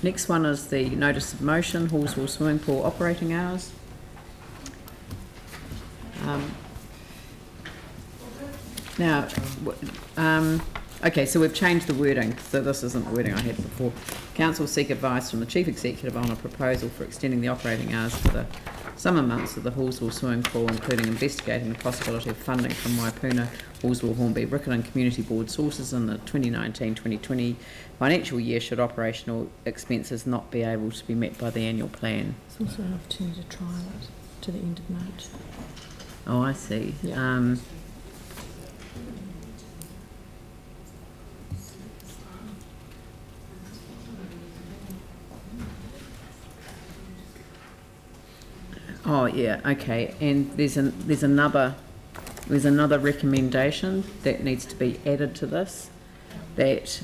Next one is the notice of motion, Halswell swimming pool operating hours. Now, okay, so we've changed the wording, so this isn't the wording I had before. Council seek advice from the Chief Executive on a proposal for extending the operating hours for the summer months of the Halswell swimming pool, including investigating the possibility of funding from Waipuna, Halswell, Hornby, Riccarton Community Board sources in the 2019-2020 financial year should operational expenses not be able to be met by the annual plan. It's also an opportunity to trial it to the end of March. Oh, I see. Yeah. Oh yeah, okay. And there's another recommendation that needs to be added to this, that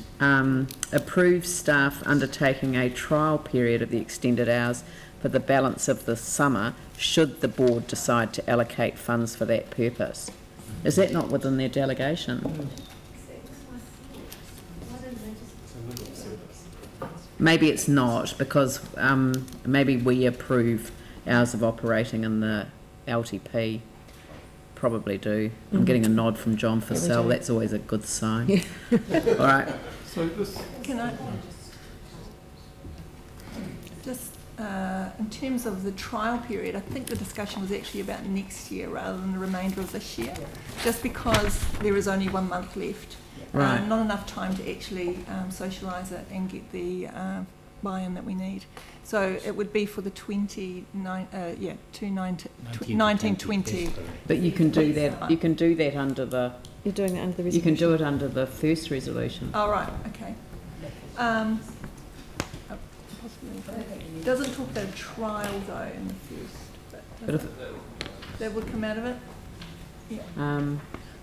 approves staff undertaking a trial period of the extended hours for the balance of the summer should the board decide to allocate funds for that purpose. Is that not within their delegation? Maybe it's not, because maybe we approve hours of operating in the LTP. Probably do. I'm getting a nod from John Fussell. That's always a good sign. Yeah. All right. So this. Can I just, in terms of the trial period, I think the discussion was actually about next year rather than the remainder of this year, just because there is only 1 month left. Right. Not enough time to actually socialise it and get the buy-in that we need. So it would be for the 1920. But you can do that. You can do that under the. You're doing it under the resolution. You can do it under the first resolution. Oh right, okay. Possibly. It doesn't talk about a trial though in the first. But if that would come out of it. Yeah.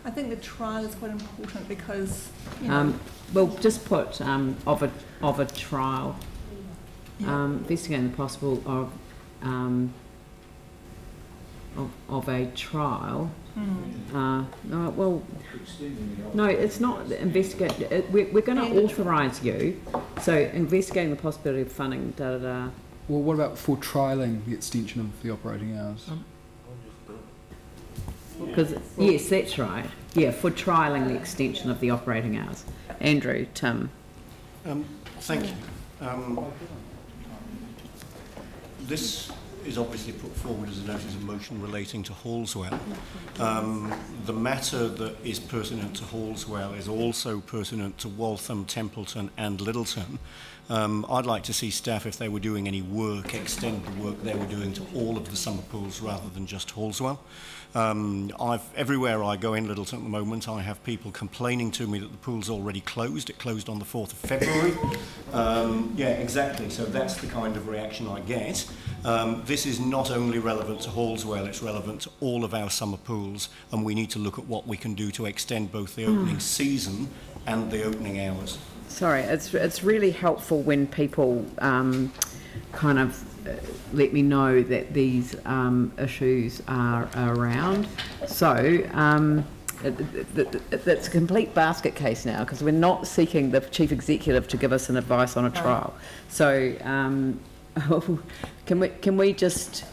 I think the trial is quite important because. You know, well, just put of a trial. Yeah. Investigating the possible of a trial. No, well, no, it's not investigate. We're going to authorise you. So investigating the possibility of funding. Da da da. Well, what about for trialling the extension of the operating hours? Because yes, that's right. Yeah, for trialling the extension of the operating hours. Andrew, Tim. Thank you. This is obviously put forward as a notice of motion relating to Halswell. The matter that is pertinent to Halswell is also pertinent to Waltham, Templeton and Littleton. I'd like to see staff, if they were doing any work, extend the work they were doing to all of the summer pools rather than just Halswell. Everywhere I go in Littleton at the moment, I have people complaining to me that the pool's already closed. It closed on the 4th of February. Yeah, exactly. So that's the kind of reaction I get. This is not only relevant to Halswell, it's relevant to all of our summer pools, and we need to look at what we can do to extend both the opening season and the opening hours. Sorry, it's really helpful when people kind of let me know that these issues are around. So it's a complete basket case now, because we're not seeking the Chief Executive to give us an advice on a trial. So can we just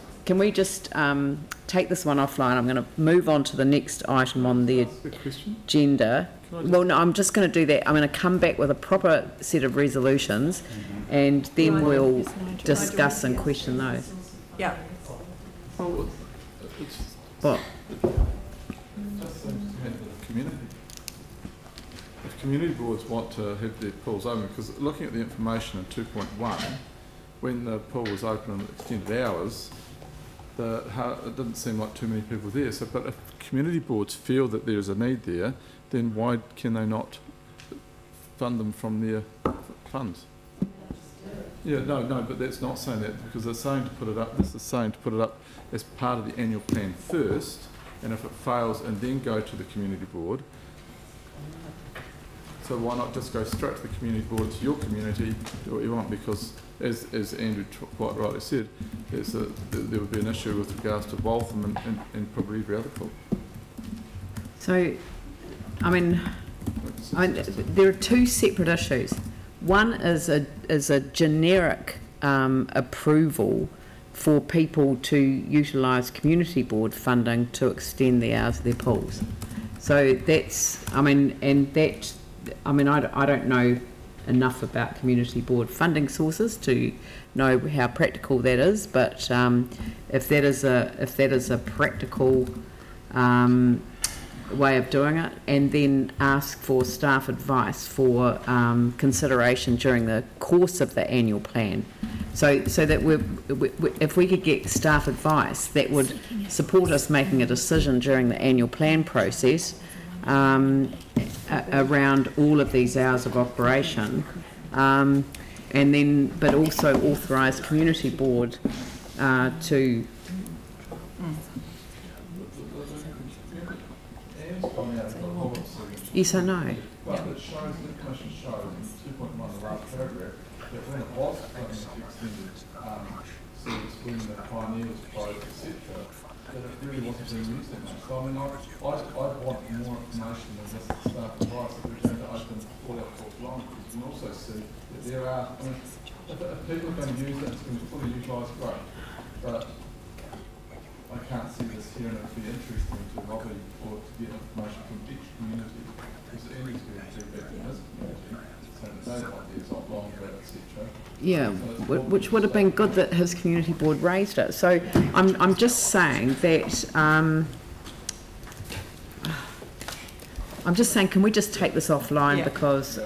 take this one offline? I'm going to move on to the next item on the agenda. Well, no, I'm just going to do that. I'm going to come back with a proper set of resolutions, and then we'll discuss and question those. Yeah. Well, what? Community. If community boards want to have their pools open, because looking at the information in 2.1, when the pool was open in extended hours, it didn't seem like too many people there. So, but if community boards feel that there is a need there, then why can they not fund them from their funds? Yeah, no, but that's not saying that, because they're saying to put it up. This is saying to put it up as part of the annual plan first, and if it fails, and then go to the community board. So why not just go straight to the community board, to your community, do what you want? Because as Andrew quite rightly said, there would be an issue with regards to Waltham and probably every other pool. So, I mean, there are two separate issues. One is a generic approval for people to utilise community board funding to extend the hours of their pools. So that's, I mean, I don't know enough about community board funding sources to know how practical that is, but if that is a practical way of doing it, and then ask for staff advice for consideration during the course of the annual plan, so that if we could get staff advice that would support us making a decision during the annual plan process around all of these hours of operation, and then but also authorise community board to yes, I know. But it shows, the commission shows in 2.1, the last paragraph, that when it was planning to extend service, when the pioneer was closed, etc., that it really wasn't being used that much. So I mean, I want more information than just staff advice that we're going to open all our calls long, because you can also see that there are, I mean, if people are going to use it, it's going to be fully utilised, great. But I can't see this here, and it would be interesting to lobby or to get information from each community. Because Andy's getting feedback from his community, saying that they want theirs off longer, etc. Yeah, which would have been good that his community board raised it. So I'm just saying that I'm just saying, can we just take this offline? Yeah. Because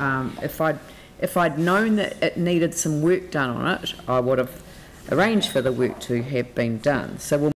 if I'd known that it needed some work done on it, I would have arranged for the work to have been done. So we'll